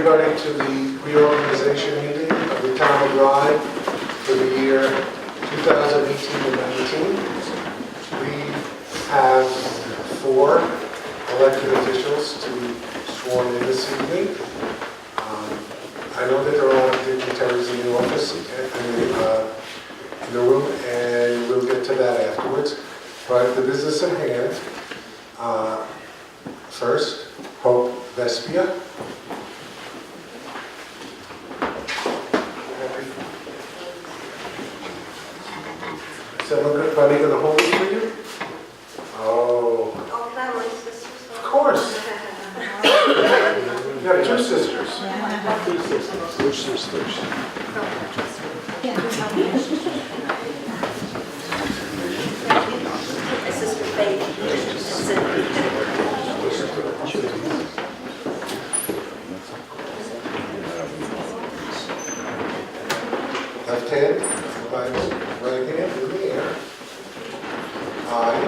regarding to the reorganization meeting of the town of Rye for the year 2018 and 19. We have 4 elected officials to be sworn in this evening. I know that there are a lot of dignitaries in the office and in the room, and we'll get to that afterwards. But the business at hand, first, Hope Vespia. Is everybody going to hold it for you? Oh. Oh, family sisters. Of course. You got 2 sisters. Which sisters? My sister Faith. Left hand, right hand in the air. I,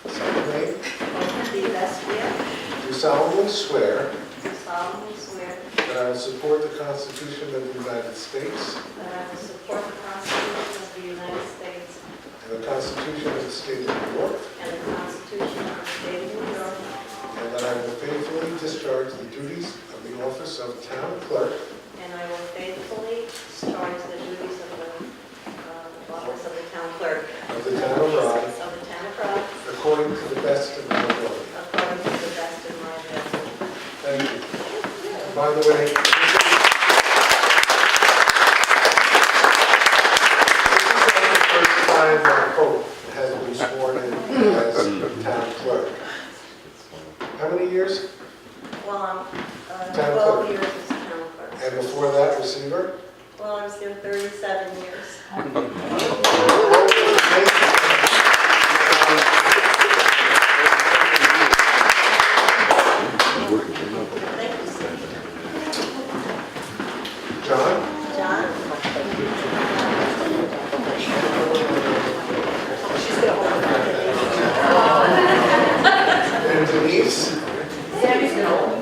second name, Hope Vespia. do solemnly swear Do solemnly swear that I will support the Constitution of the United States that I will support the Constitution of the United States and the Constitution of the State of New York, and the Constitution of the State of New York, and that I will faithfully discharge the duties of the office of town clerk and I will faithfully discharge the duties of the office of the town clerk of the town of Rye of the town of Rye according to the best of my ability. according to the best of my ability. Thank you. By the way, this is the first time that Hope has been sworn in as town clerk. How many years? Well, Town 12 clerk. years as town clerk. And before that, receiver? Well, I was there 37 years. Thank you, sir. John? John? She's going to hold it. And Denise? Sammy's going to hold it.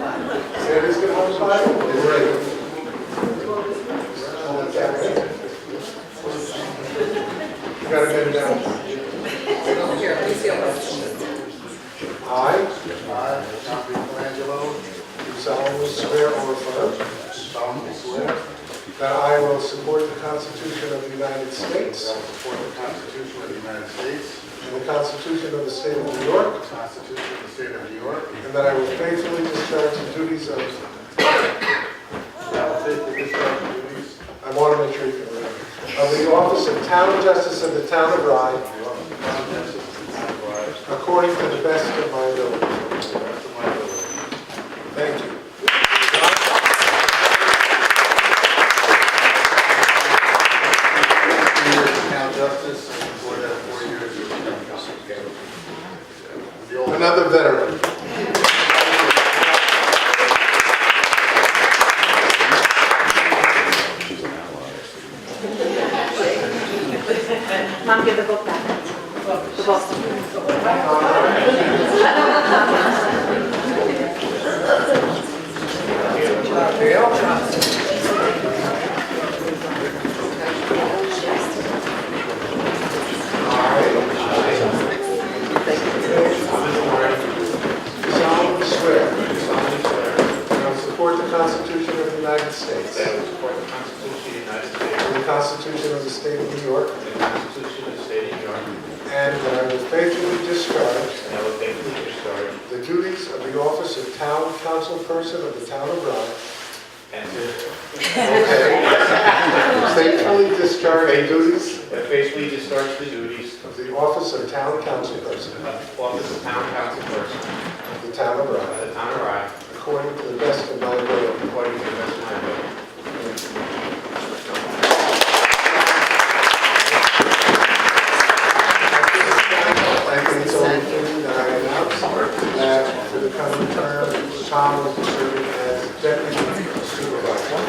Sandy's going to hold the Bible? Great. You got to get it down. Here, let me see what I John Michelangelo, do solemnly swear or affirm solemnly swear that I will support the Constitution of the United States that I will support the Constitution of the United States, and the Constitution of the State of New York, the Constitution of the State of New York, and that I will faithfully discharge the duties of, that I will faithfully discharge the duties I want to make sure you can remember, of the office of Town Justice of the Town of Rye, of the town justice of the town of Rye, according to the best of my ability. to the best of my ability. Thank you. Years of town justice, and before that, 4 years of town justice. The old- Another veteran. Mom, give the book back. The book. Solemnly swear that I will support the Constitution of the United States That I will support the Constitution of the United States and the Constitution of the State of New York, and the Constitution of the State of New York, and that I will faithfully discharge and I will faithfully discharge the duties of the office of Town Councilperson of the Town of Rye. and Faithfully discharge the duties faithfully discharge the duties of the office of Town Councilperson of the office of Town Councilperson of the Town of of Rye, the Town of Rye, according to the best of my ability. according to the best of my ability. I think it's only fitting that I announce that for the coming term, Tom will be serving as deputy supervisor.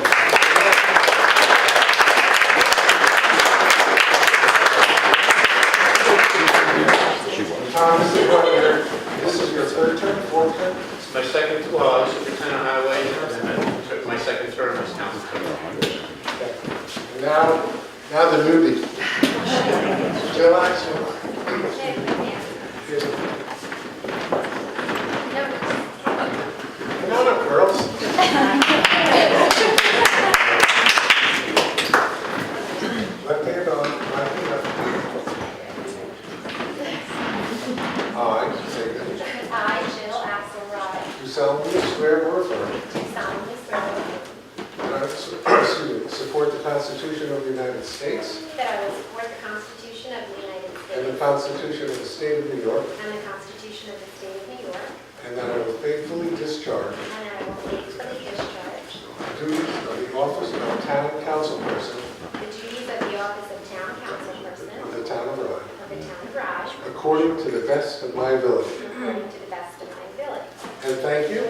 Tom, this is your third term, fourth term? my second, superintendent of highways, and then my second term as council president. And now the newbie. Relax. Come on up, girls. Left hand on, right hand up. I, say good. I, Jill Axelrod, Do solemnly swear or affirm do solemnly swear support the Constitution of the United States that I will support the Constitution of the United and the States Constitution of the State of New York, and the Constitution of the State of New York, and that I will faithfully discharge and that I will faithfully discharge the duties of the office of town councilperson the duties of the office of town councilperson of the town of Rye, of the town of Raj according to the best of my ability. according to the best of my ability. And thank you.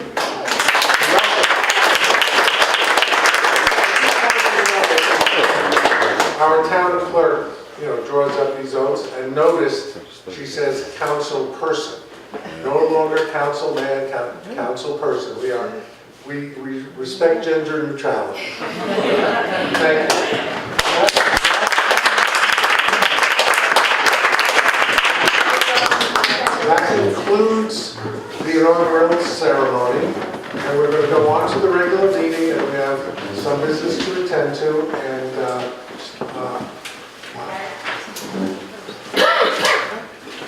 Our town clerk, draws up these oaths, and noticed she says council person. No longer council man, council person. We respect gender neutrality. Thank you. That concludes the inaugural ceremony, and we're going to go on to the regular meeting, and we have some business to attend to, and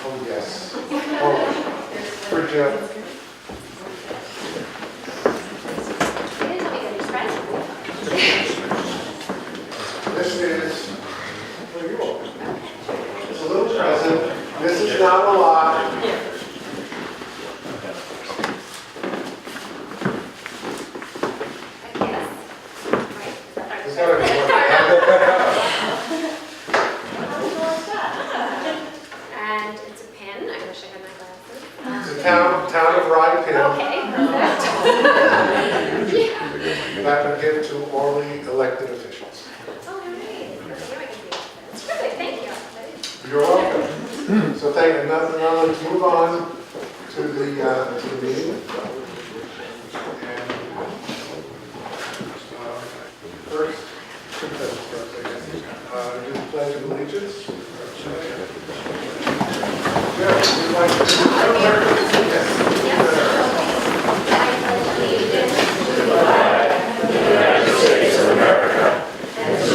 oh yes, for Jim. You didn't tell me that he's present. This is for you all. It's a little present. This is not a lot. I guess. Right? It's gotta be one. And it's a pen. I wish I had my glasses. It's a town of Rye pin Okay, perfect. that would give to all the elected officials. Oh, nice. Now I can see it. That's perfect. Thank you. You're welcome. So now let's move on to the meeting. And first, do the Pledge of Allegiance. Yeah, we'd like to do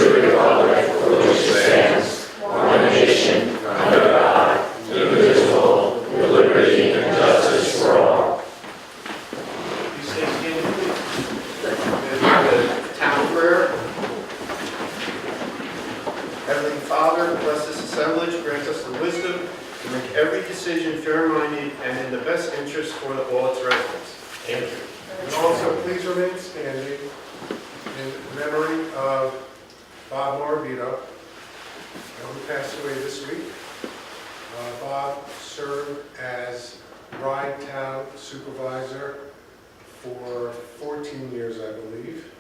You say stand, please. And the town prayer. Heavenly Father, bless this assemblage, grant us the wisdom to make every decision fair-minded and in the best interest for all its residents. Thank you. And also, please remain standing in memory of Bob Morabito, who passed away this week. Bob served as Rye Town Supervisor for 14 years, I believe,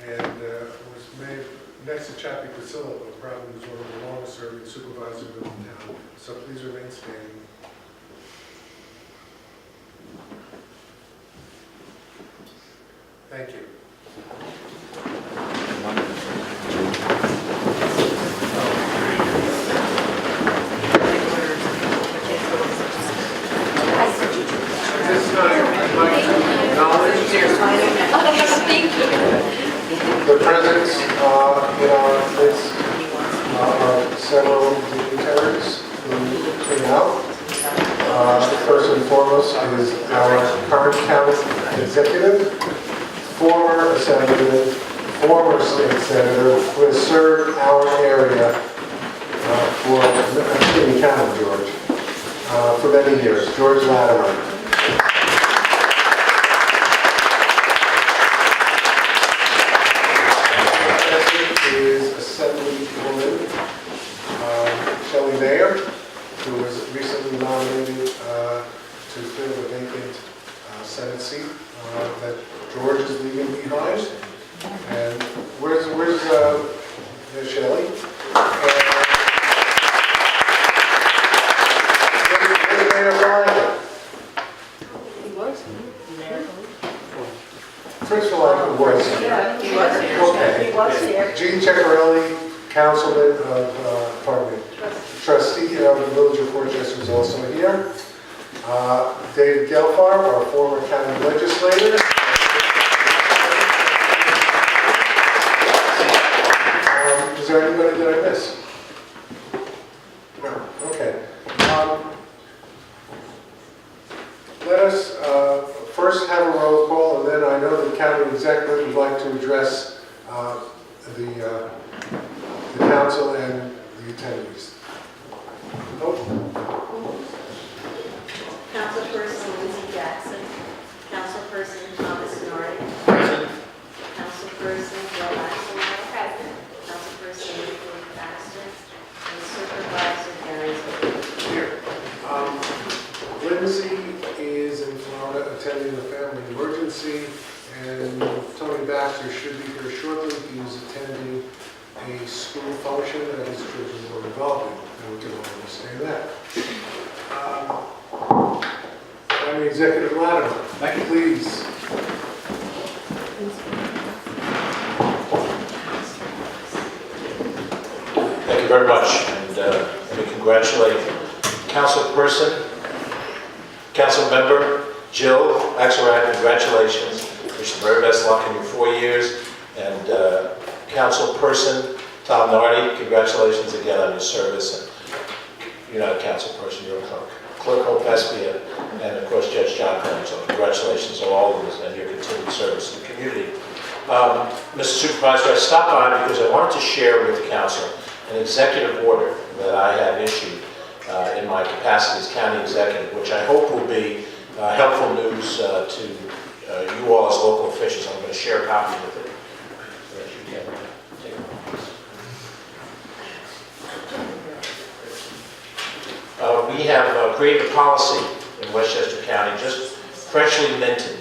and was made next to Chappie Priscilla, but probably was one of the longest-serving supervisors in the town. So please remain standing. Thank you. This time, I'd like to acknowledge the presence in our midst of several dignitaries who came out. First and foremost is our current county executive, former assemblyman, former state senator, who has served our area for, I'm kidding, count George, for many years, George Latimer. Is Assemblywoman Shelley Mayer, who was recently nominated to fill the vacant Senate seat that George is leaving behind. And where's Shelley? Where's Mayor Ryan? Principal, I was. Yeah, he was here. Okay. He was here. Gene Ceccarelli, councilman of, pardon me, trustee of the Village of Westchester is also here. David Gelfar, our former county legislator. Is there anybody that I missed? No, okay. Let us first have a roll call, and then I know the county executive would like to address the council and the attendees. Councilperson Lindsay Jackson, Councilperson Thomas Nardi, Present. Councilperson Joe Axelrod, President, Councilperson Nicholas Baxter, and Supervisor Gary Zimmerman. Here. Lindsay is in Florida attending a family emergency, and Tony Baxter should be here shortly. He is attending a school function that his children were involved in, and we can all understand that. County Executive Latimer, please. Thank you very much, and let me congratulate Councilperson, Council Member Jill Axelrod, congratulations. Wish you the very best luck in your 4 years. And Councilperson Tom Nardi, congratulations again on your service. And you're not a councilperson, you're a clerk. Clerk Hope Espia, and of course Judge John Cohen. So congratulations on all of this and your continued service to the community. Mr. Supervisor, I stopped by because I wanted to share with the council an executive order that I have issued in my capacity as county executive, which I hope will be helpful news to you all as local officials. I'm going to share a copy with it. We have created a policy in Westchester County, just freshly minted,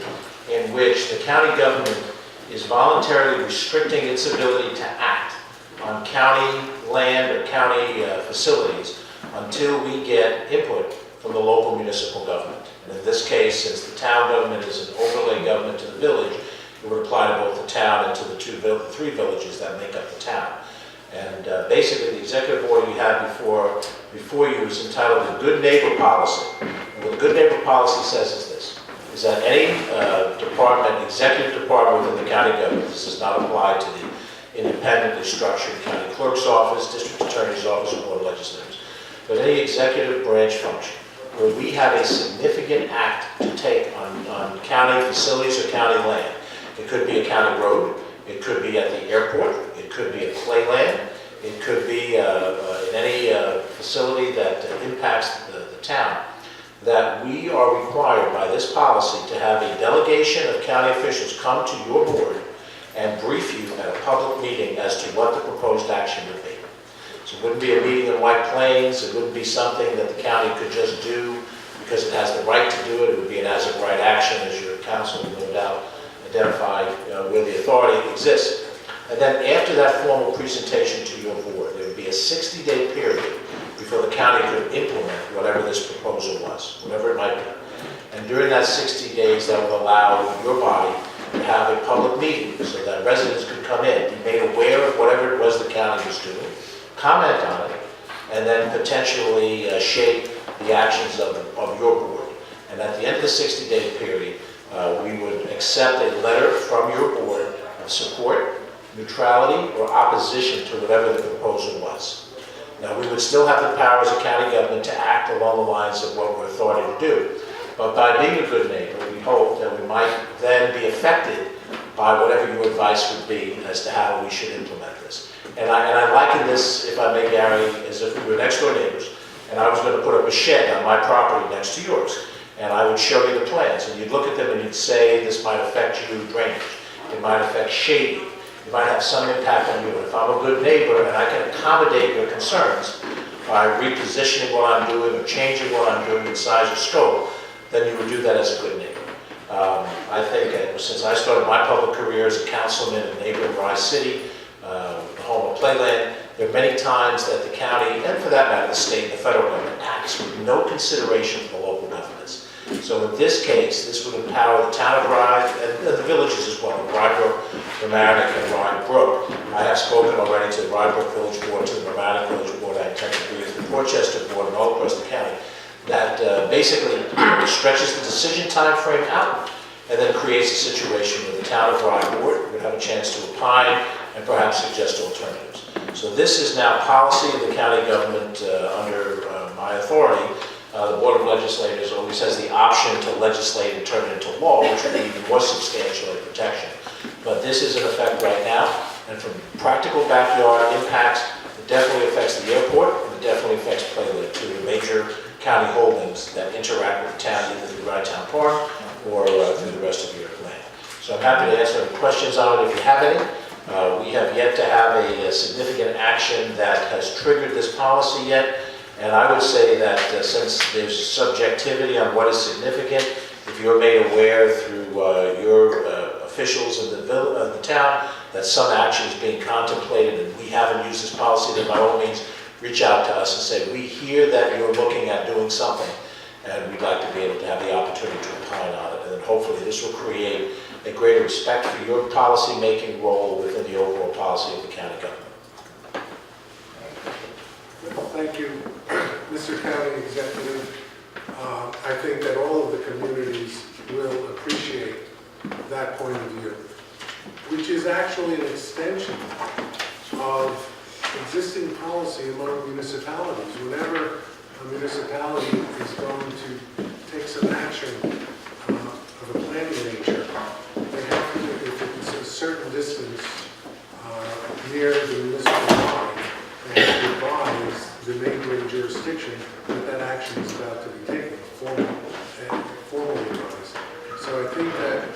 in which the county government is voluntarily restricting its ability to act on county land or county facilities until we get input from the local municipal government. And in this case, since the town government is an overlay government to the village, it would apply to both the town and to the three villages that make up the town. And basically, the executive order you have before you is entitled the Good Neighbor Policy. And what the Good Neighbor Policy says is this, is that any department, executive department within the county government, this does not apply to the independently structured county clerk's office, district attorney's office, or board of legislators, but any executive branch function where we have a significant act to take on county facilities or county land. It could be a county road, it could be at the airport, it could be a playland, it could be in any facility that impacts the town, that we are required by this policy to have a delegation of county officials come to your board and brief you at a public meeting as to what the proposed action would be. So it wouldn't be a meeting in White Plains, it wouldn't be something that the county could just do because it has the right to do it. It would be an as-of-right action, as your council will no doubt identify where the authority exists. And then after that formal presentation to your board, there would be a 60-day period before the county could implement whatever this proposal was, whatever it might be. And during that 60 days, that will allow your body to have a public meeting so that residents could come in, be made aware of whatever it was the county was doing, comment on it, and then potentially shape the actions of your board. And at the end of the 60-day period, we would accept a letter from your board of support, neutrality, or opposition to whatever the proposal was. Now, we would still have the power as a county government to act along the lines of what we're authority to do. But by being a good neighbor, we hope that we might then be affected by whatever your advice would be as to how we should implement this. And I liken this, if I may, Gary, as if we were next door neighbors, and I was going to put up a shed on my property next to yours. And I would show you the plans, and you'd look at them and you'd say, this might affect you drainage, it might affect shading, it might have some impact on you. And if I'm a good neighbor and I can accommodate your concerns by repositioning what I'm doing or changing what I'm doing in size or scope, then you would do that as a good neighbor. I think since I started my public career as a councilman in neighboring Rye City, the home of Playland, there are many times that the county, and for that matter the state and the federal government, acts with no consideration for the local governments. So in this case, this would empower the town of Rye, and the villages as well, Rybrook, Mamaroneck, and Rye Brook. I have spoken already to the Rybrook Village Board, to the Mamaroneck Village Board, I intend to agree with the Worcester Board and all across the county, that basically stretches the decision time frame out and then creates a situation where the town of Rye Board would have a chance to opine and perhaps suggest alternatives. So this is now policy of the county government under my authority. The Board of Legislators always has the option to legislate and turn it into law, which would be even more substantial in protection. But this is in effect right now, and from practical backyard impacts, it definitely affects the airport, and it definitely affects Playland, two of the major county holdings that interact with the town, either through Rye Town Park or through the rest of your land. So I'm happy to answer any questions on it if you have any. We have yet to have a significant action that has triggered this policy yet. And I would say that since there's subjectivity on what is significant, if you're made aware through your officials in the town that some action is being contemplated and we haven't used this policy, then by all means reach out to us and say, we hear that you're looking at doing something and we'd like to be able to have the opportunity to opine on it. And then hopefully this will create a greater respect for your policy-making role within the overall policy of the county government. Thank you, Mr. County Executive. I think that all of the communities will appreciate that point of view, which is actually an extension of existing policy among municipalities. Whenever a municipality is going to take some action of a planning nature, they have to, if it's a certain distance near the municipal line, they have to advise the neighboring jurisdiction that that action is about to be taken, formally advised. So I think that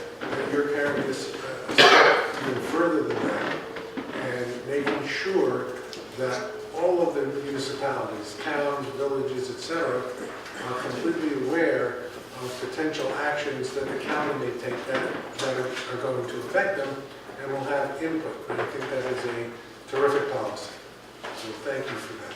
you're carrying this a step even further than that, and making sure that all of the municipalities, towns, villages, etc., are completely aware of potential actions that the county may take that are going to affect them and will have input. And I think that is a terrific policy. So thank you for that.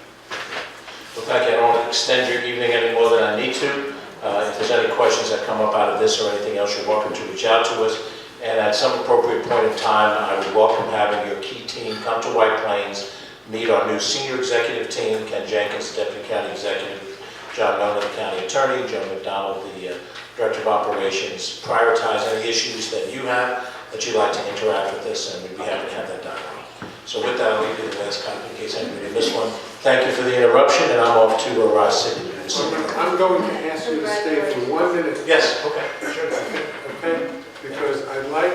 Well, thank you. I don't want to extend your evening any more than I need to. If there's any questions that come up out of this or anything else, you're welcome to reach out to us. And at some appropriate point in time, I would welcome having your key team come to White Plains, meet our new senior executive team, Ken Jenkins, Deputy County Executive, John Miller, the County Attorney, Joe McDonald, the Director of Operations, prioritize any issues that you have that you'd like to interact with us, and we'd be happy to have that dialogue. So with that, I'll leave you the last copy in case anybody missed one. Thank you for the interruption, and I'm off to Rye City. I'm going to ask you to stay for 1 minute. Yes, okay, sure. Okay? Because I'd like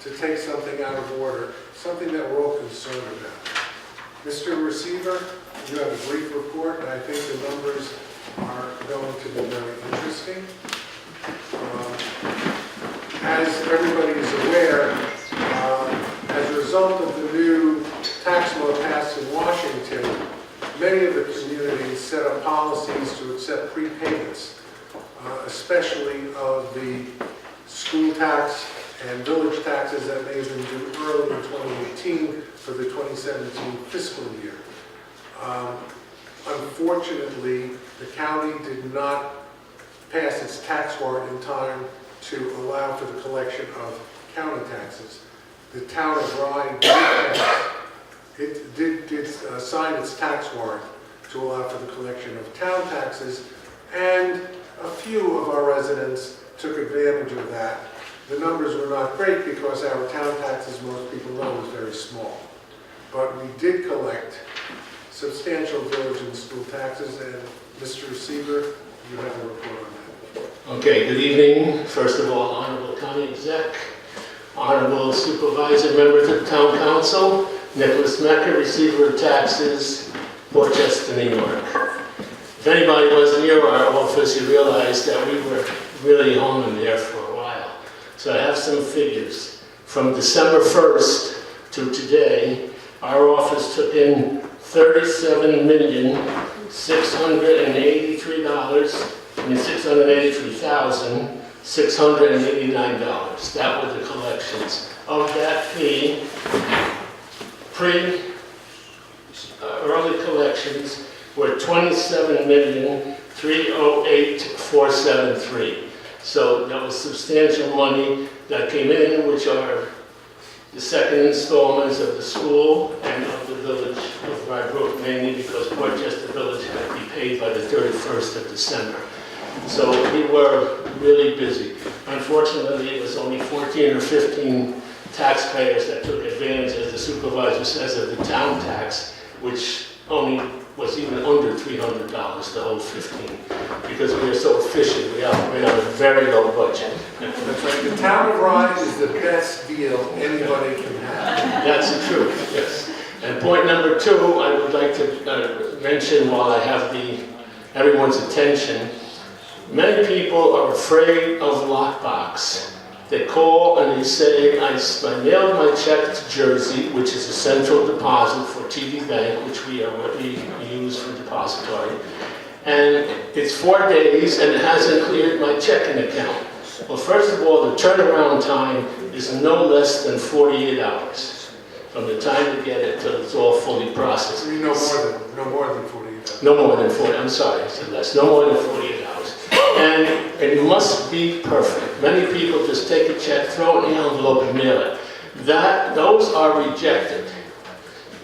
to take something out of order, something that we're all concerned about. Mr. Receiver, you have a brief report, and I think the numbers are going to be very interesting. As everybody is aware, as a result of the new tax law passed in Washington, many of the communities set up policies to accept prepayments, especially of the school tax and village taxes that may have been due early in 2018 for the 2017 fiscal year. Unfortunately, the county did not pass its tax warrant in time to allow for the collection of county taxes. The town of Rye did sign its tax warrant to allow for the collection of town taxes, and a few of our residents took advantage of that. The numbers were not great because our town taxes, most people know, is very small. But we did collect substantial village and school taxes, and Mr. Receiver, you have a report on that. Okay, good evening. First of all, Honorable County Exec, Honorable Supervisor, members of the Town Council, Nicholas Mecca, Receiver of Taxes, Worcester, New York. If anybody was near our office, you realize that we were really home in there for a while. So I have some figures. From December 1st to today, our office took in $683,689. That were the collections. Of that fee, early collections were $27,308,473. So that was substantial money that came in, which are the second installments of the school and of the village of Rybrook, mainly because Westchester Village had to be paid by the 31st of December. So we were really busy. Unfortunately, it was only 14 or 15 taxpayers that took advantage, as the supervisor says, of the town tax, which only was even under $300, the whole 15, because we are so efficient. We operate on a very low budget. That's right, the town of Rye is the best deal anybody can have. That's the truth, yes. And point number 2, I would like to mention while I have everyone's attention. Many people are afraid of lockbox. They call and they say, I mailed my check to Jersey, which is a central deposit for TD Bank, which we use for depository. And it's 4 days and it hasn't cleared my checking account. Well, first of all, the turnaround time is no less than 48 hours from the time to get it till it's all fully processed. No more than 48 hours. No more than 40, I'm sorry, I said less. No more than 48 hours. And it must be perfect. Many people just take a check, throw it in the envelope and mail it. Those are rejected.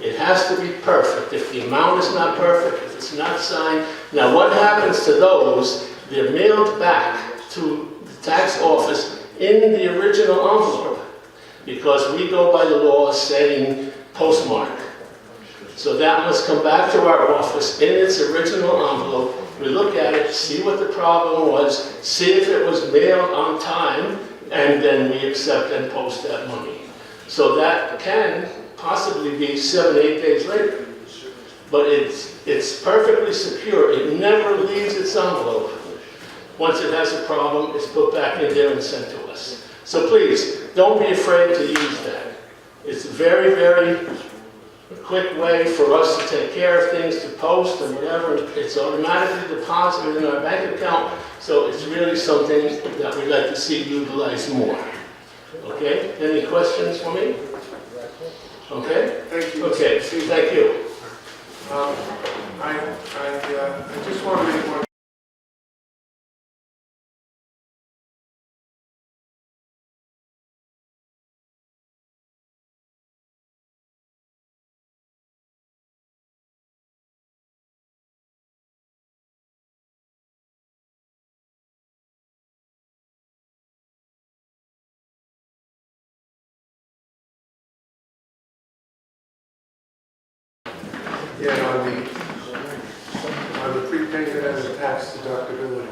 It has to be perfect. If the amount is not perfect, if it's not signed. Now what happens to those? They're mailed back to the tax office in the original envelope, because we go by the law saying postmark. So that must come back to our office in its original envelope. We look at it, see what the problem was, see if it was mailed on time, and then we accept and post that money. So that can possibly be 7, 8 days later. But it's perfectly secure. It never leaves its envelope. Once it has a problem, it's put back in there and sent to us. So please, don't be afraid to use that. It's a very, very quick way for us to take care of things, to post and whatever. It's automatically deposited in our bank account, so it's really something that we'd like to see utilized more. Okay? Any questions for me? Okay? Thank you. Okay, thank you. I just want to make one. Yeah, on the prepayment and the tax deductibility.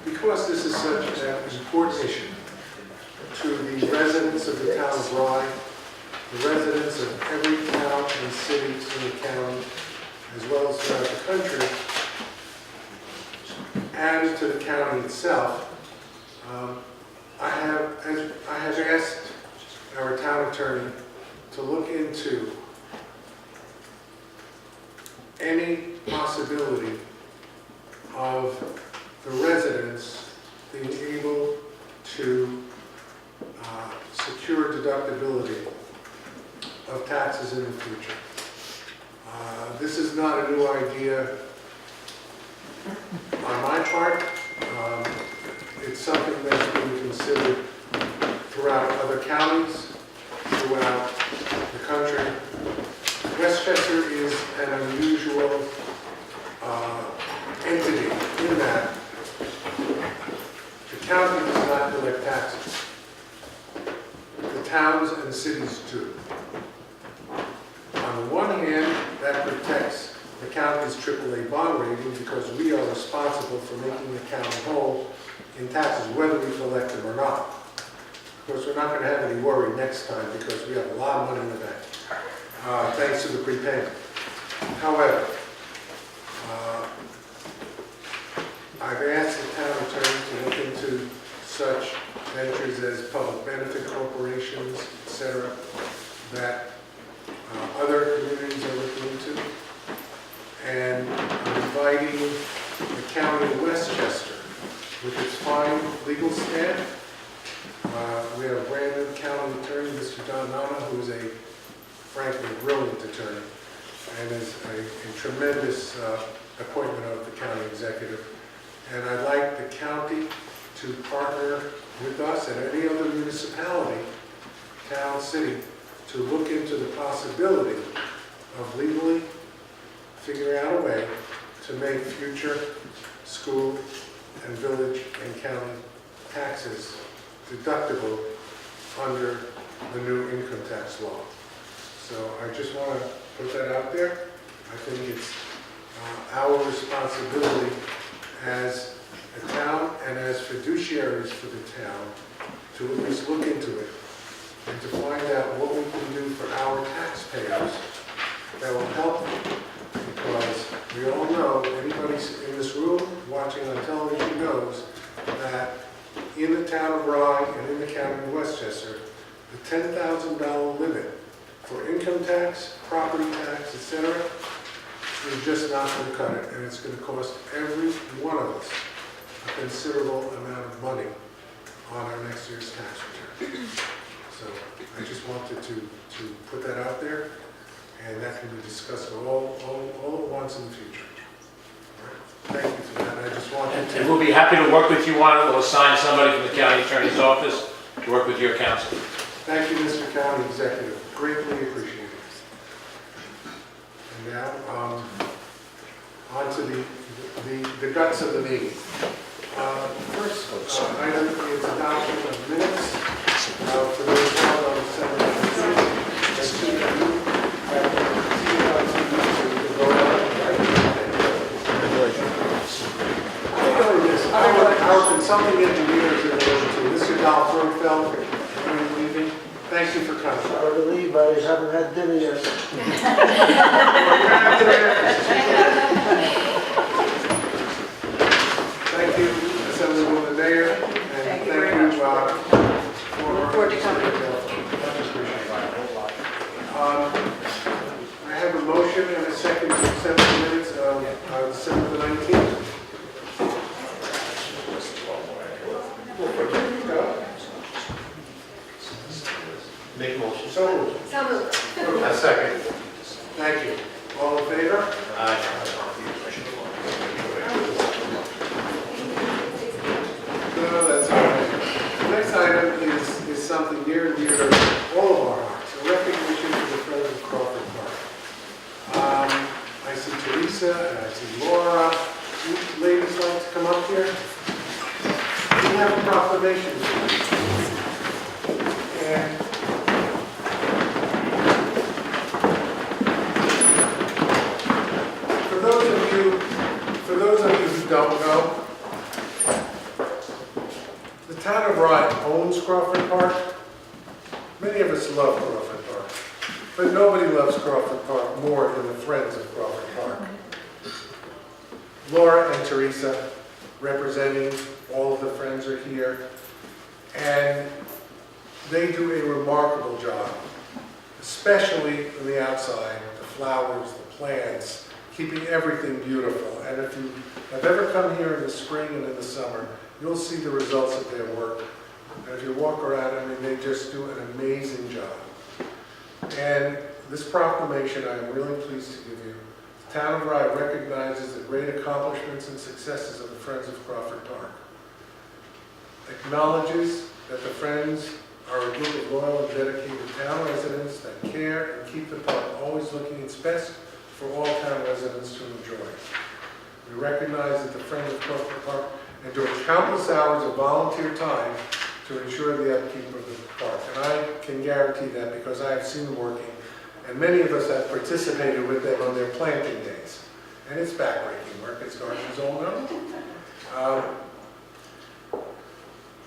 Because this is such an important issue to the residents of the town of Rye, the residents of every town and city in the county, as well as throughout the country, and to the county itself, I have asked our town attorney to look into any possibility of the residents being able to secure deductibility of taxes in the future. This is not a new idea on my part. It's something that's being considered throughout other counties, throughout the country. Westchester is an unusual entity in that the county does not collect taxes. The towns and cities do. On the one hand, that protects the county's AAA bond rating because we are responsible for making the county whole in taxes, whether we collect them or not. Of course, we're not going to have any worry next time because we have a lot of money in the bank. Thanks to the prepayment. However, I've asked the town attorney to look into such ventures as public benefit corporations, etc., that other communities are looking into. And I'm inviting the county of Westchester, with its fine legal staff. We have a brand new county attorney, Mr. Don Nana, who is a frankly brilliant attorney and is a tremendous appointment of the county executive. And I'd like the county to partner with us and any other municipality, town, city, to look into the possibility of legally figuring out a way to make future school and village and county taxes deductible under the new income tax law. So I just want to put that out there. I think it's our responsibility as a town and as fiduciaries for the town to at least look into it and to find out what we can do for our taxpayers that will help them. Because we all know, anybody in this room watching on television knows that in the town of Rye and in the county of Westchester, the $10,000 limit for income tax, property tax, etc., is just not going to cut it. And it's going to cost every one of us a considerable amount of money on our next year's tax return. So I just wanted to put that out there, and that can be discussed all at once in the future. All right. Thank you for that. I just wanted to... And we'll be happy to work with you on it. We'll assign somebody from the county attorney's office to work with your council. Thank you, Mr. County Executive. Greatly appreciated. And now, on to the guts of the meeting. First item is adoption of minutes for those held on December 19th. As soon as you have seen it on TV, you can go out and write it. Our consulting engineers are able to. Mr. Dolph Rotfeld, are you leaving? Thank you for coming. Sorry to leave, I haven't had dinner yet. Thank you, Assemblywoman Mayor, and thank you for coming. I have a motion and a second to accept the minutes of December the 19th. Make a motion. So moved. So moved. A second. Thank you. All in favor? No, that's all right. The next item is something near and dear to all of our hearts, a recognition for the Friends of Crawford Park. I see Teresa and I see Laura. Would you ladies like to come up here? We have a proclamation. And for those of you who don't know, the town of Rye owns Crawford Park. Many of us love Crawford Park, but nobody loves Crawford Park more than the Friends of Crawford Park. Laura and Teresa, representing all of the Friends, are here, and they do a remarkable job, especially on the outside, the flowers, the plants, keeping everything beautiful. And if you have ever come here in the spring and in the summer, you'll see the results of their work. And if you walk around, I mean, they just do an amazing job. And this proclamation, I am really pleased to give you. The town of Rye recognizes the great accomplishments and successes of the Friends of Crawford Park. Acknowledges that the Friends are a group of loyal and dedicated town residents that care and keep the park always looking its best for all town residents to enjoy. We recognize that the Friends of Crawford Park endure countless hours of volunteer time to ensure the upkeep of the park. And I can guarantee that because I have seen them working. And many of us have participated with them on their planting days. And it's backbreaking work, as gardeners all know.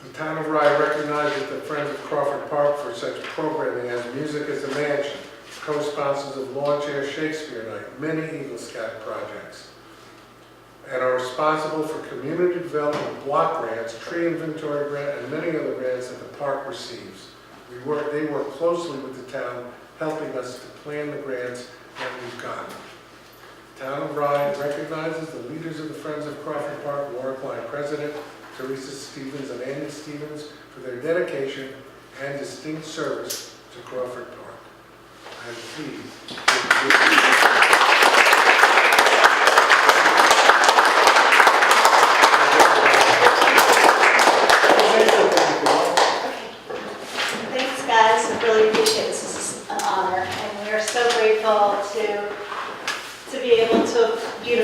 The town of Rye recognizes the Friends of Crawford Park for such programming as Music as a Mansion, co-sponsors of Lawn Chair Shakespeare Night, many Eagle Scout projects, and are responsible for community development block grants, tree inventory grant, and many other grants that the park receives. They work closely with the town, helping us to plan the grants that we've gotten. The town of Rye recognizes the leaders of the Friends of Crawford Park, Laura Klein, President, Teresa Stevens and Andy Stevens, for their dedication and distinct service to Crawford Park. I am pleased to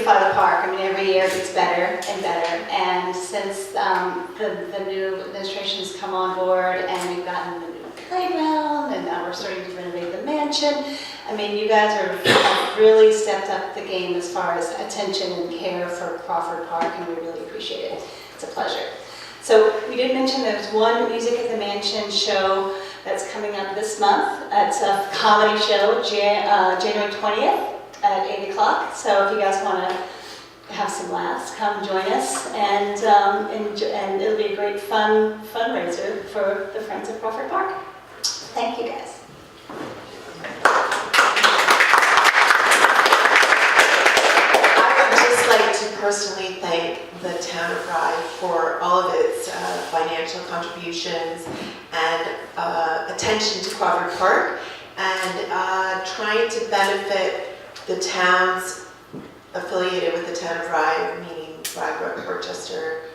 beautify the park. I mean, every year it gets better and better. And since the new administration has come on board and we've gotten the new playground and now we're starting to renovate the mansion, I mean, you guys have really stepped up the game as far as attention and care for Crawford Park, and we really appreciate it. It's a pleasure. So we did mention there's one Music at the Mansion show that's coming up this month. It's a comedy show, January 20th at 8 o'clock. So if you guys want to have some laughs, come join us, and it'll be a great fundraiser for the Friends of Crawford Park. Thank you, guys. I would just like to personally thank the town of Rye for all of its financial contributions and attention to Crawford Park, and trying to benefit the towns affiliated with the town of Rye, meaning Rybrook, Worcester,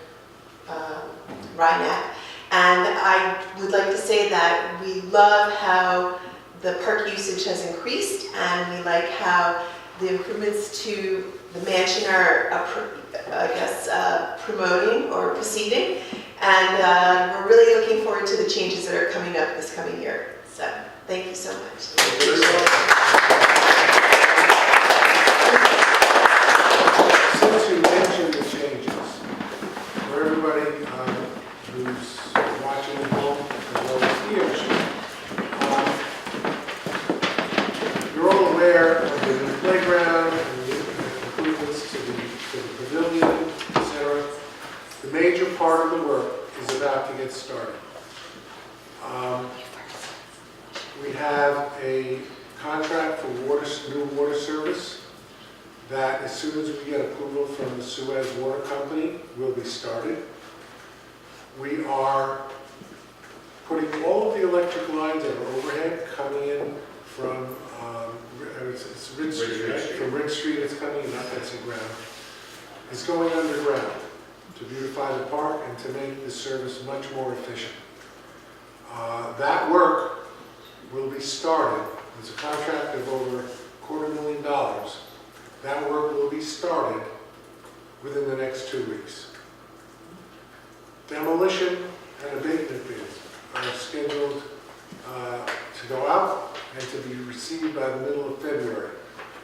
Rye. And I would like to say that we love how the park usage has increased, and we like how the improvements to the mansion are, promoting or proceeding. And we're really looking forward to the changes that are coming up this coming year. So, thank you so much. Since you mentioned the changes, for everybody who's watching at home as well as here, you're all aware of the new playground and the improvements to the pavilion, etc. The major part of the work is about to get started. We have a contract for new water service that, as soon as we get approval from the Suez Water Company, will be started. We are putting all of the electric lines that are overhead coming in from it's Ridge Street, right? From Ridge Street, it's coming in, not Betsy Ground. It's going underground to beautify the park and to make the service much more efficient. That work will be started. There's a contract of over $250,000. That work will be started within the next 2 weeks. Demolition and abatement bids are scheduled to go out and to be received by the middle of February.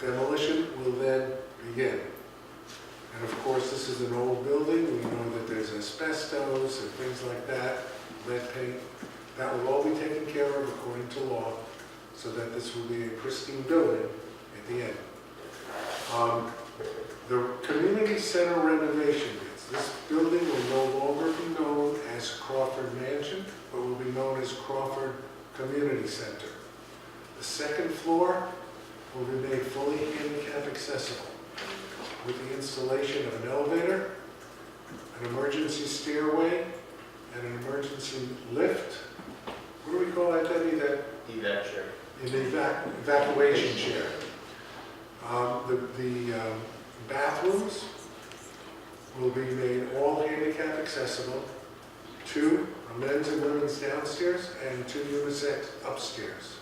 Demolition will then begin. And of course, this is an old building. We know that there's asbestos and things like that, lead paint. That will all be taken care of according to law, so that this will be a pristine building at the end. The community center renovation bids. This building will no longer be known as Crawford Mansion, but will be known as Crawford Community Center. The second floor will be made fully handicap accessible with the installation of an elevator, an emergency stairway, and an emergency lift. What do we call that, Debbie? Evac chair. An evacuation chair. The bathrooms will be made all handicap accessible, 2 men's and women's downstairs and 2 unisex upstairs.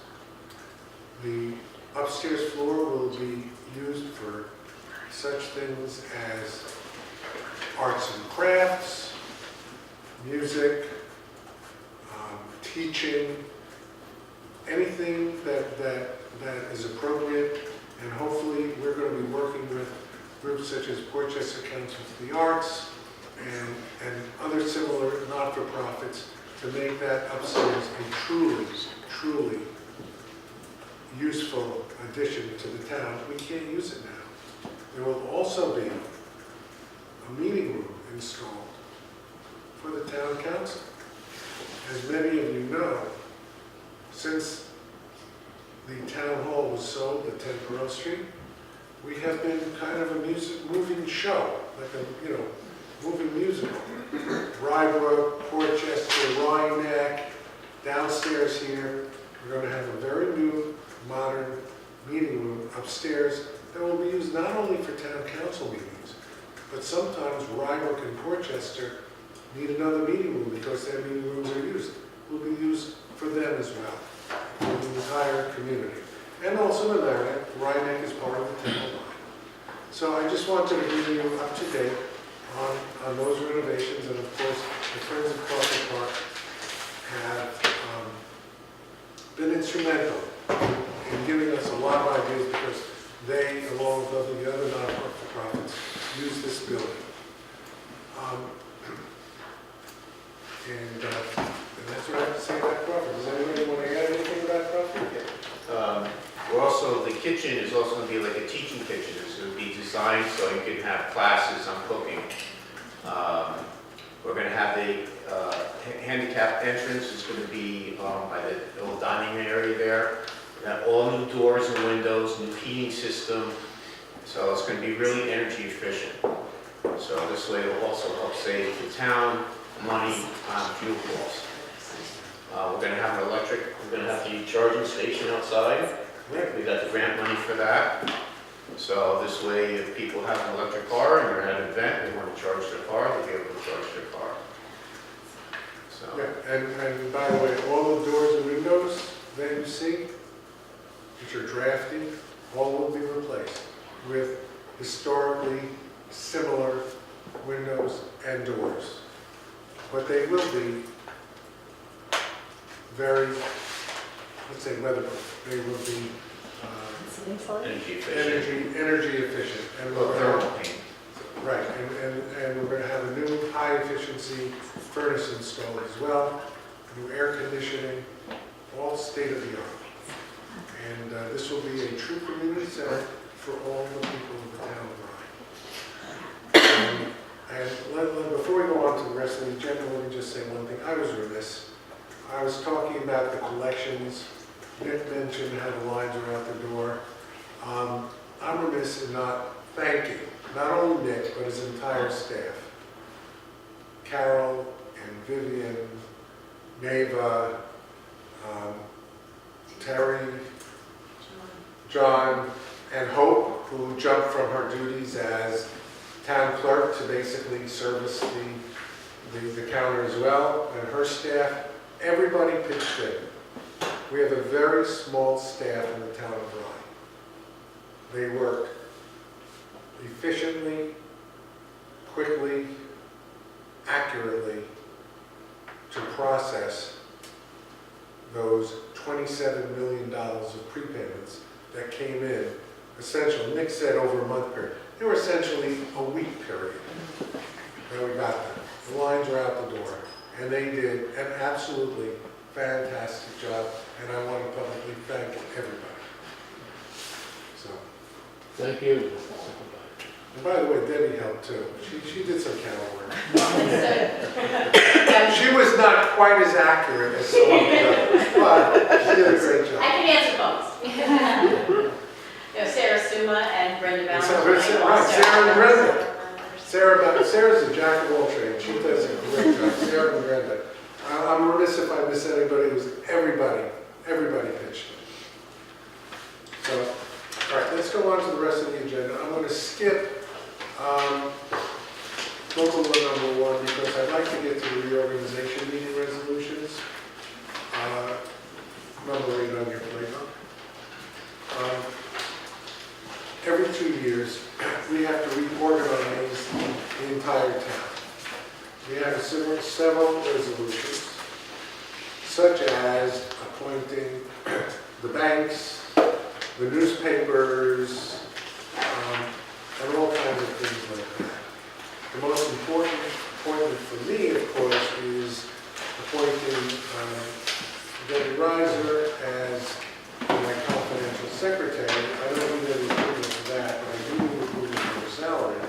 The upstairs floor will be used for such things as arts and crafts, music, teaching, anything that is appropriate, and hopefully we're going to be working with groups such as Portchester Council for the Arts and other similar not-for-profits to make that upstairs a truly useful addition to the town. We can't use it now. There will also be a meeting room installed for the town council. As many of you know, since the town hall was sold at 10 Pearl Street, we have been kind of a moving show, like a moving musical. Rybrook, Portchester, Rhinebeck, downstairs here, we're going to have a very new, modern meeting room upstairs that will be used not only for town council meetings, but sometimes Rybrook and Portchester need another meeting room because their meeting rooms are used. Will be used for them as well, for the entire community. And also in Rhinebeck is part of the town line. So I just wanted to bring you up to date on those renovations, and of course, the Friends of Crawford Park have been instrumental in giving us a lot of ideas because they, along with the other non-profits, use this building. And that's what I have to say about Crawford. Does anybody want to add anything about Crawford? We're also, the kitchen is also going to be like a teaching kitchen. It's going to be designed so you can have classes on cooking. We're going to have the handicap entrance. It's going to be by the old dining area there. We have all new doors and windows, new heating system. So it's going to be really energy efficient. So this way it will also help save the town money on fuel costs. We're going to have an we're going to have the charging station outside. We got the grant money for that. So this way, if people have an electric car and they're at an event, they want to charge their car, they'll be able to charge their car. So. Yeah, and by the way, all the doors and windows that you see, which are drafty, all will be replaced with historically similar windows and doors. But they will be very, let's say, weatherproof. They will be Energy efficient. energy efficient. And Well, we're thermal gonna, paint. right, and we're going to have a new high efficiency furnace installed as well, new air conditioning, all state of the art. And this will be a true community center for all the people of the town of Rye. And before we go on to the rest of the agenda, let me just say one thing. I was remiss. I was talking about the collections. Nick mentioned how the lines are out the door. I'm remiss in not thanking not only Nick, but his entire staff. Carol and Vivian, Neva, Terry, John, and Hope, who jumped from her duties as town clerk to basically service the counter as well, and her staff. Everybody pitched in. We have a very small staff in the town of Rye. They work efficiently, quickly, accurately to process those $27 million of prepayments that came in. Essentially, Nick said over a month period. They were essentially a week period that we got them. The lines are out the door. And they did an absolutely fantastic job, and I want to publicly thank everybody. So. Thank you. And by the way, Debbie helped too. She did some counter work. She was not quite as accurate as some of the others, but she did a great I job. can answer phones. Sarah Suma and Brenda Right, Valentine. Sarah and Brenda. Sarah's a jack of all trades. She does a great job. Sarah and Brenda. I'm remiss if I miss anybody. It was everybody pitched in. So, all right, let's go on to the rest of the agenda. I'm going to skip local law number 1 because I'd like to get to the reorganization meeting resolutions. Number 8 on your playbook. Every 2 years, we have to reorganize the entire town. We have several resolutions, such as appointing the banks, the newspapers, and all kinds of things like that. The most important appointment for me, of course, is appointing Debbie Reiser as my confidential secretary. I don't need any approval for that, but I do need approval for her salary.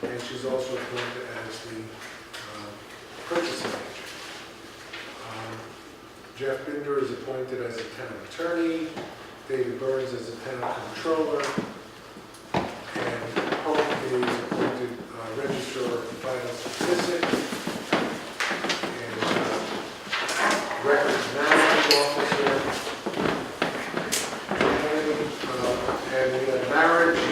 And she's also appointed as the purchasing agent. Jeff Binder is appointed as a town attorney. David Burns as a town controller. And Hope is appointed registrar of vital statistics. And records management officer. And we have marriage,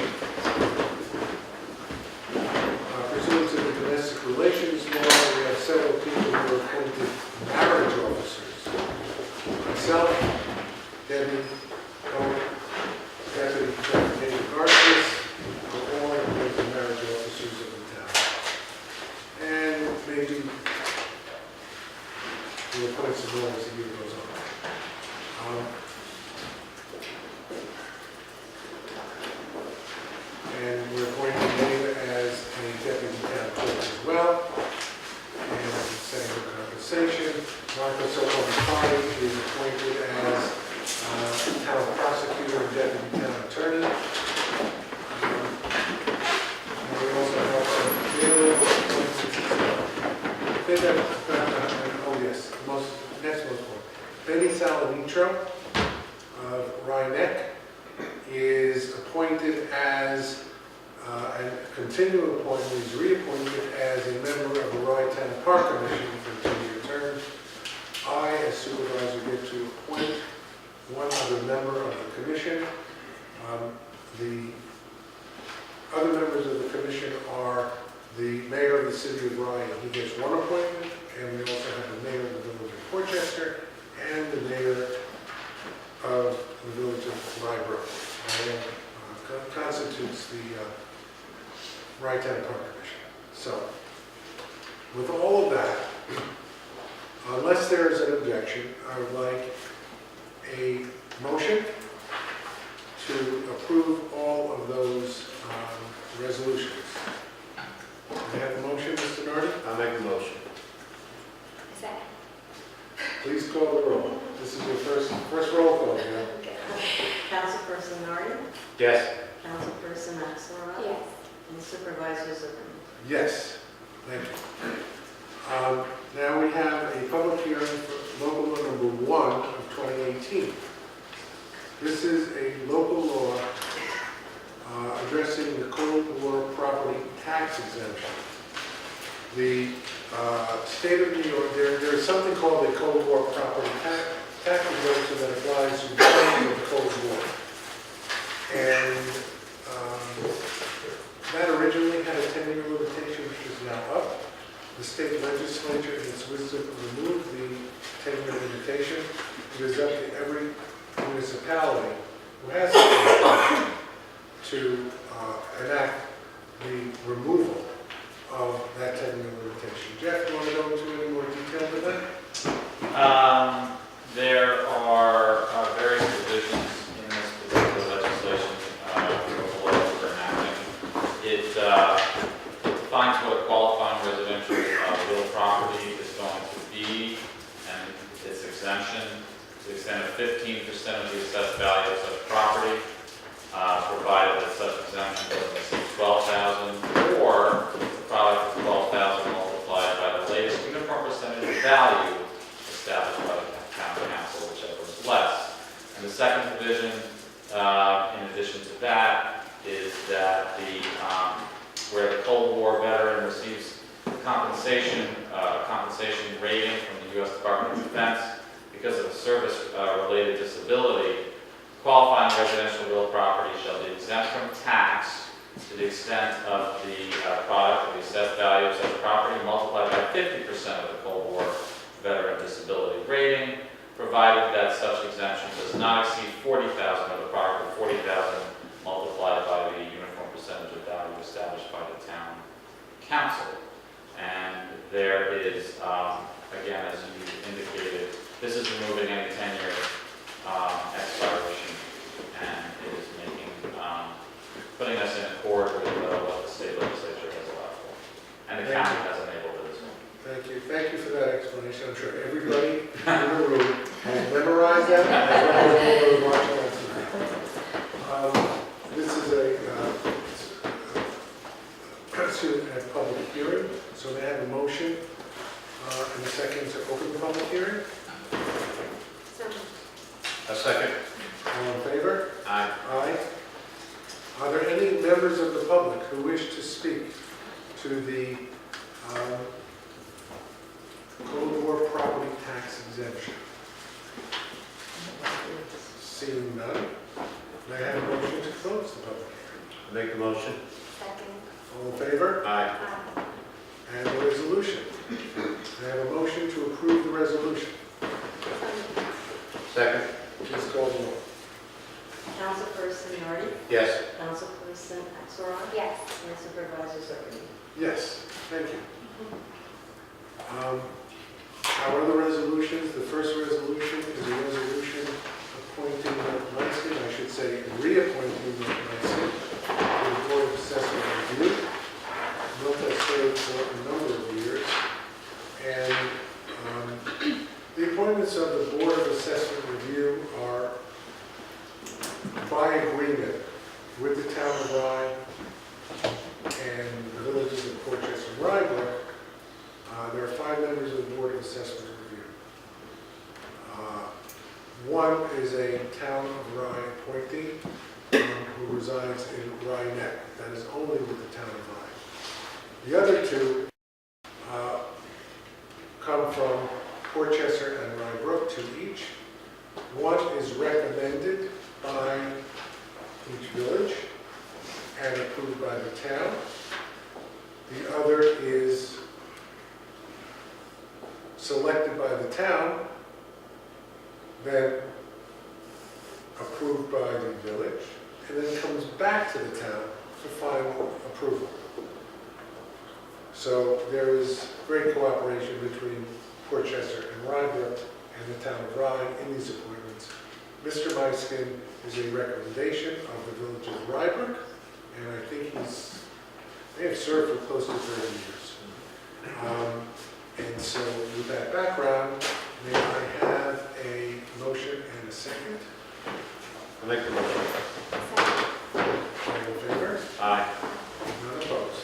pursuant to the domestic relations law, we have several people who are appointed marriage officers. Myself, Debbie, Deputy David Garces, are all Benny Salamintro of Rhinebeck is appointed as, and continuing appointment is reappointed as a member of the Rye Town Park Commission for a 2-year term. I, as supervisor, get to appoint one other member of the commission. The other members of the commission are the mayor of the city of Rye, and he gets one appointment, and we also have the mayor of the village of Worcester and the mayor of the village of Rybrook. Constitutes the Rye Town Park Commission. So, with all of that, unless there is an objection, I would like a motion to approve all of those resolutions. Do I have a motion, Mr. Nardi? I'll make the motion. Second. Please call the roll. This is your first roll call, you know. Councilperson Nardi, Yes. Councilperson Axelrod. Yes. And Supervisor Zuckerman. Yes, thank you. Now we have a public hearing for local law number 1 of 2018. This is a local law addressing the Cold War property tax exemption. The state of New York, there is something called the Cold War property tax exemption that applies to the time of the Cold War. And that originally had a 10-year limitation, which is now up. The state legislature, in its wisdom, removed the 10-year limitation. It is up to every municipality who has a to enact the removal of that 10-year limitation. Jeff, do you want to go into any more detail with that? There are various provisions in this particular legislation for local enacting. It defines what a qualifying residential real property is going to be and its exemption to the extent of 15% of the assessed value of such property, provided that such exemption doesn't exceed $12,000 or the product of $12,000 multiplied by the latest uniform percentage of value established by the town council, whichever is less. And the second provision, in addition to that, is that where the Cold War veteran receives compensation rating from the U.S. Department of Defense because of a service-related disability, qualifying residential real property shall be exempt from tax to the extent of the product of the assessed value of such property multiplied by 50% of the Cold War veteran disability rating, provided that such exemption does not exceed 40,000 of the product of 40,000 multiplied by the uniform percentage of value established by the town council. And there is, again, as you indicated, this is removing any 10-year expiration, and it is making, putting us in accord with what the state legislature has allowed for. And the county has enabled it as well. Thank you. Thank you for that explanation. I'm sure everybody in the room has memorized that, as well as all those watching on TV. This is a public hearing, so may I have a motion and a second to open the public hearing? A second. All in favor? Aye. Aye. Are there any members of the public who wish to speak to the Cold War property tax exemption? Seeing none, may I have a motion to close the public hearing? Make the motion. Second. All in favor? Aye. And the resolution. May I have a motion to approve the resolution? Second. Please call the roll. Councilperson Nardi, Yes. Councilperson Axelrod. Yes. And Supervisor Zuckerman. Yes, thank you. Our other resolutions, the first resolution is a resolution appointing Nick Lansing, I should say reappointing Nick Lansing to the Board of Assessment Review. Milt has served for a number of years. And the appointments of the Board of Assessment Review are by agreement with the town of Rye and the villages of Worcester and Rybrook. There are 5 members of the Board of Assessment Review. One is a town of Rye appointee who resides in Rye Neck. That is only with the town of Rye. The other two come from Westchester and Rye Brook, two each. One is recommended by each village and approved by the town. The other is selected by the town, then approved by the village, and then comes back to the town for final approval. So there is great cooperation between Westchester and Rye Brook and the town of Rye in these appointments. Mr. Meiskin is a recommendation of the village of Rye Brook, and I think they have served for close to 30 years. And so with that background, may I have a motion and a second? I'll make the motion. All in favor? Aye. None opposed.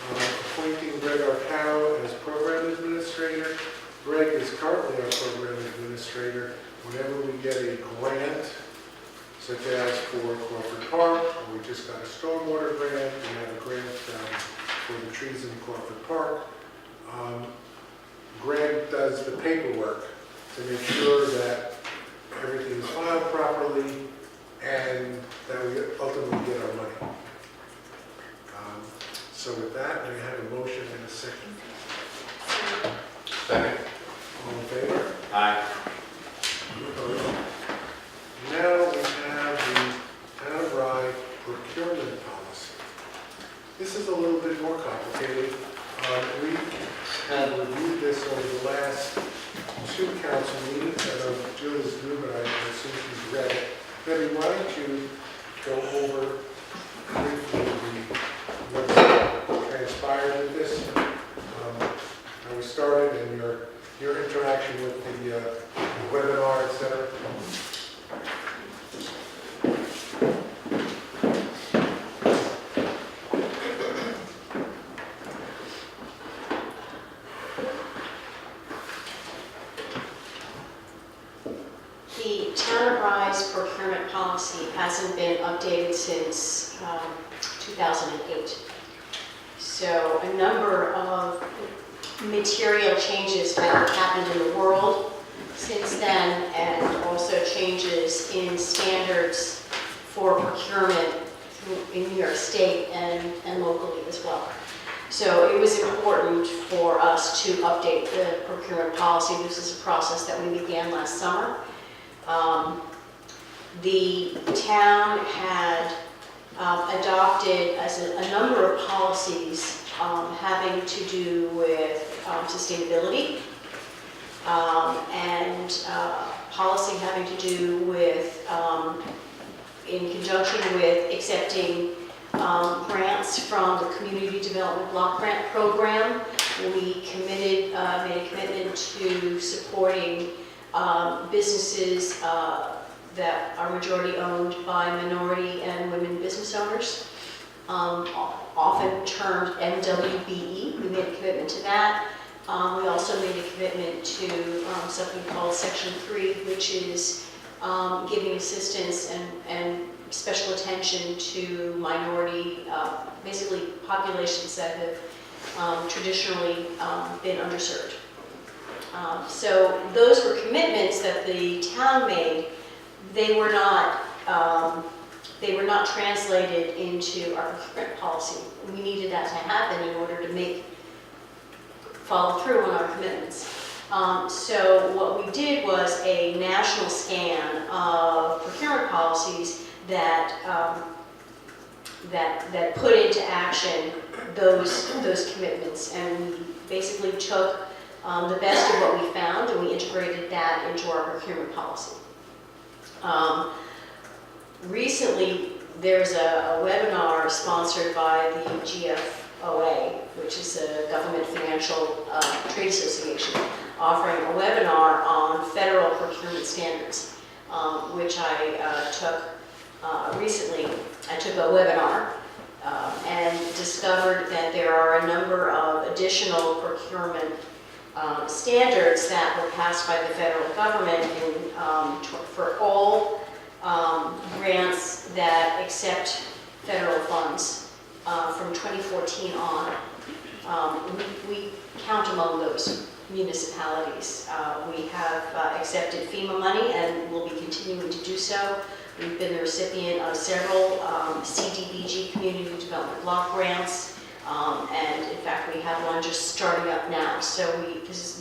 Appointing Greg Arcaro as program administrator. Greg is currently our program administrator. Whenever we get a grant, such as for Crawford Park, or we just got a stormwater grant, we have a grant for the trees in Crawford Park. Greg does the paperwork to make sure that everything is filed properly and that we ultimately get our money. So with that, may I have a motion and a second? Second. All in favor? Aye. Opposed? Now we have the Town of Rye procurement policy. This is a little bit more complicated. We have reviewed this over the last two council meetings. I know Jill is new, but I assume she's read it. Debbie, why don't you go over briefly what transpired with this? How we started and your interaction with the webinar, et cetera. The Town of Rye's procurement policy hasn't been updated since 2008. So a number of material changes have happened in the world since then, and also changes in standards for procurement in New York State and locally as well. So it was important for us to update the procurement policy. This is a process that we began last summer. The town had adopted a number of policies having to do with sustainability and policy having to do with, in conjunction with accepting grants from the Community Development Block Grant Program. We made a commitment to supporting businesses that are majority owned by minority and women business owners, often termed MWBE. We made a commitment to that. We also made a commitment to something called Section 3, which is giving assistance and special attention to minority, basically populations that have traditionally been underserved. So those were commitments that the town made. They were not translated into our procurement policy. We needed that to happen in order to follow through on our commitments. So what we did was a national scan of procurement policies that put into action those commitments, and we basically took the best of what we found and we integrated that into our procurement policy. Recently, there's a webinar sponsored by the GFOA, which is a government financial trade association, offering a webinar on federal procurement standards, which I took recently. I took a webinar and discovered that there are a number of additional procurement standards that were passed by the federal government for all grants that accept federal funds from 2014 on. We count among those municipalities. We have accepted FEMA money and will be continuing to do so. We've been the recipient of several CDBG, Community Development Block Grants, and in fact we have one just starting up now. So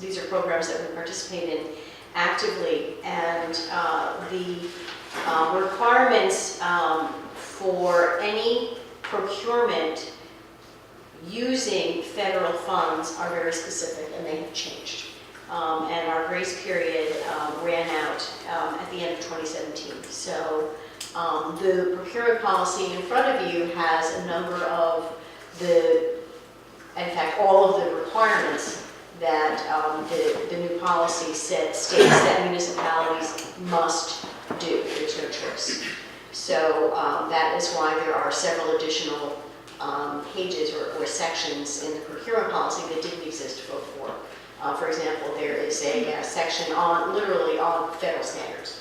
these are programs that we participate in actively, and the requirements for any procurement using federal funds are very specific, and they have changed. And our grace period ran out at the end of 2017. So the procurement policy in front of you has a number of in fact, all of the requirements that the new policy states that municipalities must do. There's no choice. So that is why there are several additional pages or sections in the procurement policy that didn't exist before. For example, there is a section literally on federal standards.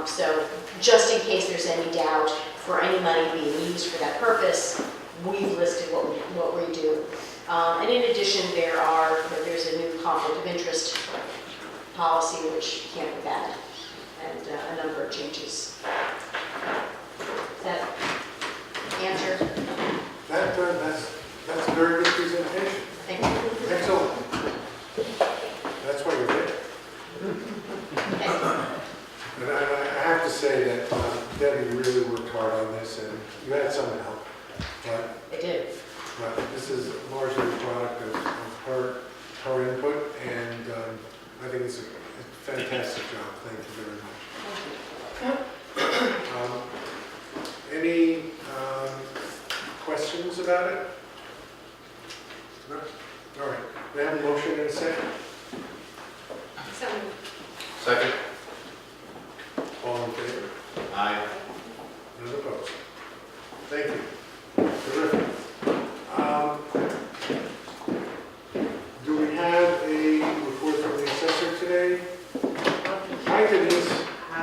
So just in case there's any doubt for any money being used for that purpose, we've listed what we do. And in addition, there's a new conflict of interest policy, which can't be bad, and a number of changes. Does that answer? That's a very good presentation. Thank you. Excellent. That's why you're there. And I have to say that Debbie really worked hard on this, and you had some help. I did. But this is largely a product of her input, and I think it's a fantastic job. Thank you very much. Any questions about it? No? All right. We have a motion in a second. Second? All in favor? Aye. None opposed. Thank you. Terrific. Do we have a report from the assessor today? Hi, Denise. I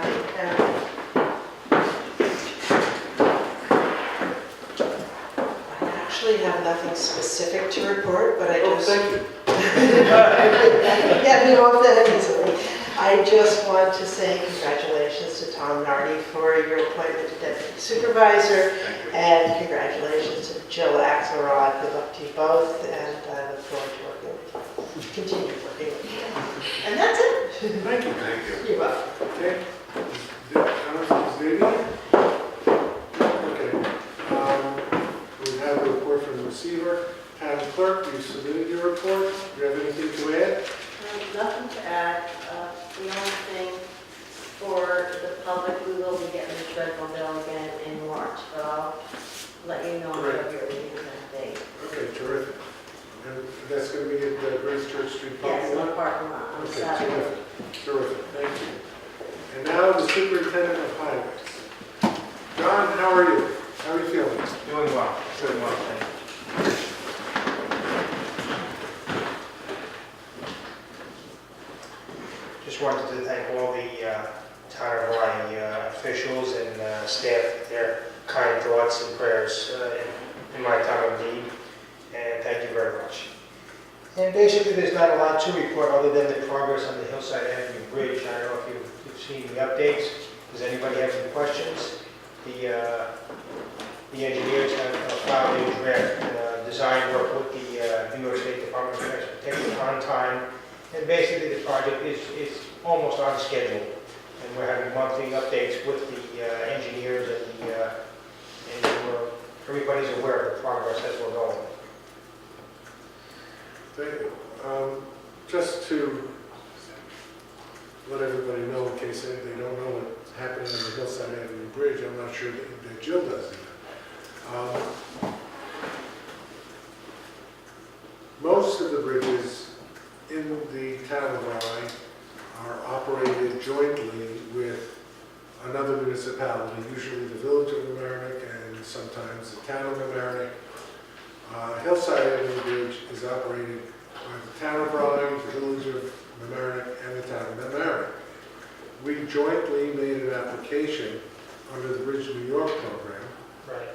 actually have nothing specific to report, but I just... Thank you. Get me off that easily. I just want to say congratulations to Tom Nardi for your appointment to Deputy Supervisor, and congratulations to Jill Axelrod. Good luck to you both, and I look forward to working with you. Continue working with you. And that's it. Thank you. Thank you. You're welcome. Okay. Is David here? Okay. We have a report from the receiver. Town clerk, you submitted your report. Do you have anything to add? Nothing to add. The only thing for the public, we will be getting the treadmill bill again in March, but I'll let you know Great. if you're leaving that date. Okay, terrific. And that's going to be at the Grace Church Street Yes, parking in the lot? parking lot on Okay, Saturday. terrific. Terrific, thank you. And now the superintendent of highways. John, how are you? How are you feeling? Doing well, thank you. Just wanted to thank all the town of Rye officials and staff for their kind thoughts and prayers in my time of need, and thank you very much. And basically, there's not a lot to report other than the progress on the Hillside Avenue Bridge. I don't know if you've seen the updates. Does anybody have any questions? The engineers have filed a draft design work with the New York State Department of Transportation on time. And basically, the project is almost on schedule. And we're having monthly updates with the engineers, and everybody's aware of the progress as we're going. Thank you. Just to let everybody know, in case they don't know what's happening on the Hillside Avenue Bridge, I'm not sure that Jill does either. Most of the bridges in the town of Rye are operated jointly with another municipality, usually the Village of Mamaroneck and sometimes the town of Mamaroneck. Hillside Avenue Bridge is operated by the town of Rye, the village of Mamaroneck, and the town of Mamaroneck. We jointly made an application under the Bridge New York program, Right.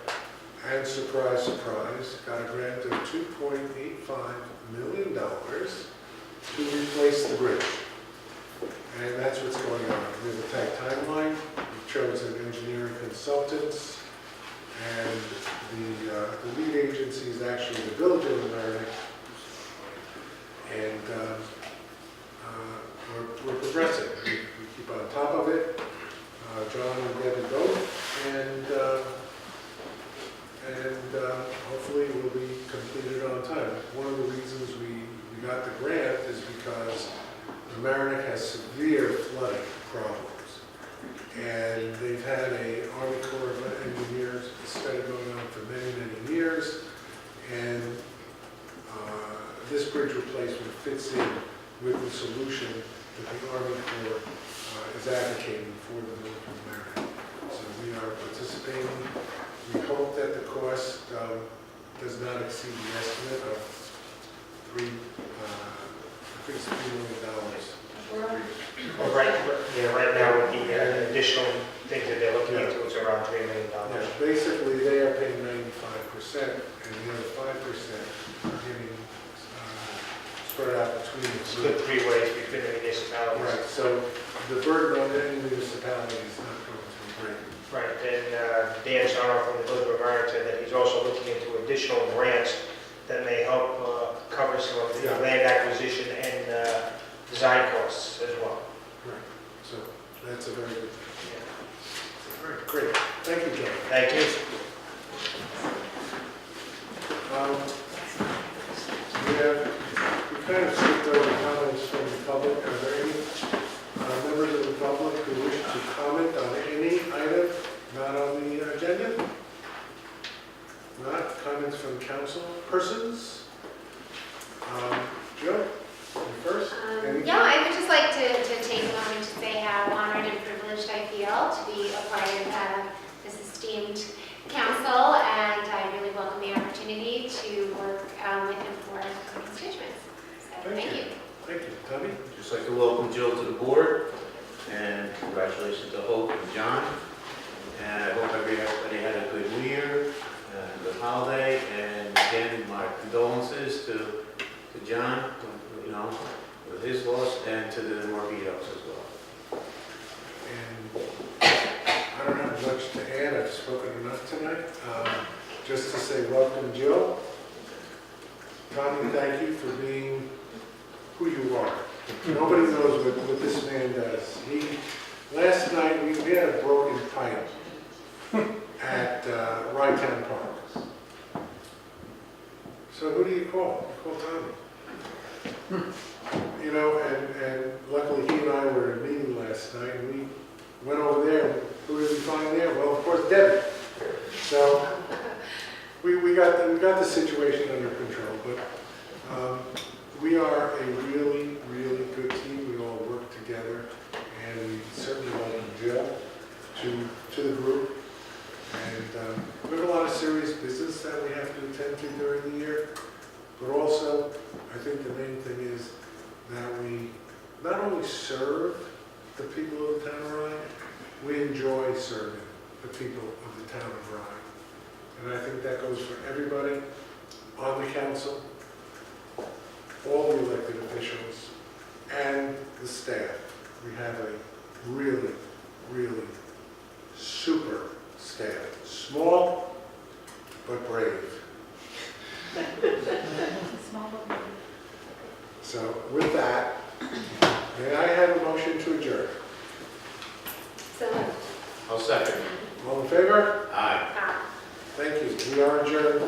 and surprise, surprise, got a grant of $2.85 million to replace the bridge. And that's what's going on. We have a tight timeline. We've chosen engineering consultants, and the lead agency is actually the village of Mamaroneck. And we're progressing. We keep on top of it. John and Debbie both, and hopefully it will be completed on time. One of the reasons we got the grant is because Mamaroneck has severe flooding problems, and they've had a Army Corps of Engineers study going on for many, many years, and this bridge replacement fits in with the solution that the Army Corps is advocating for the village of Mamaroneck. So we are participating. We hope that the cost does not exceed the estimate of $3 million. Well, right now with the additional things that they're looking into, it's around $3 million. Yeah, basically, they are paying 95%, and the other 5% are getting spread out between the Split two. 3 ways between the municipalities. Right, so the burden on any municipality is not going to be great. Right, and Dan Sarno from the Village of Mamaroneck said that he's also looking into additional grants that may help cover some of the Yeah. land acquisition and design costs as well. Right, so that's a very good thing. Yeah. All right, great. Thank you, John. Thank you. We kind of skipped over comments from the public. Are there any members of the public who wish to comment on any item not on the agenda? Not comments from council persons? Joe, you first? Any- Yeah, I would just like to take a moment to say how honored and privileged I feel to be a part of this esteemed council, and I really welcome the opportunity to work with and for our constituents. So, thank you. Thank you. Tommy? Just like to welcome Jill to the board, and congratulations to Hope and John. And I hope everybody had a good New Year, and a good holiday, and again, my condolences to John, you know, with his loss, and to the Morbidos as well. And I don't have much to add. I've spoken enough tonight. Just to say welcome, Jill. Tommy, thank you for being who you are. Nobody knows what this man does. Last night we had a broken pipe at Rytown Park. So who do you call? You call Tommy. You know, and luckily he and I were at a meeting last night, and we went over there, and who did we find there? Well, of course, Debbie. So we got the situation under control, but we are a really, really good team. We all work together, and we certainly welcome Jill to the group. And we have a lot of serious business that we have to attend to during the year, but also I think the main thing is that we not only serve the people of the town of Rye, we enjoy serving the people of the town of Rye. And I think that goes for everybody on the council, all the elected officials, and the staff. We have a really, really super staff. Small, but brave. So with that, may I have a motion to adjourn? So, I'll second. All in favor? Aye. Thank you. We are adjourned.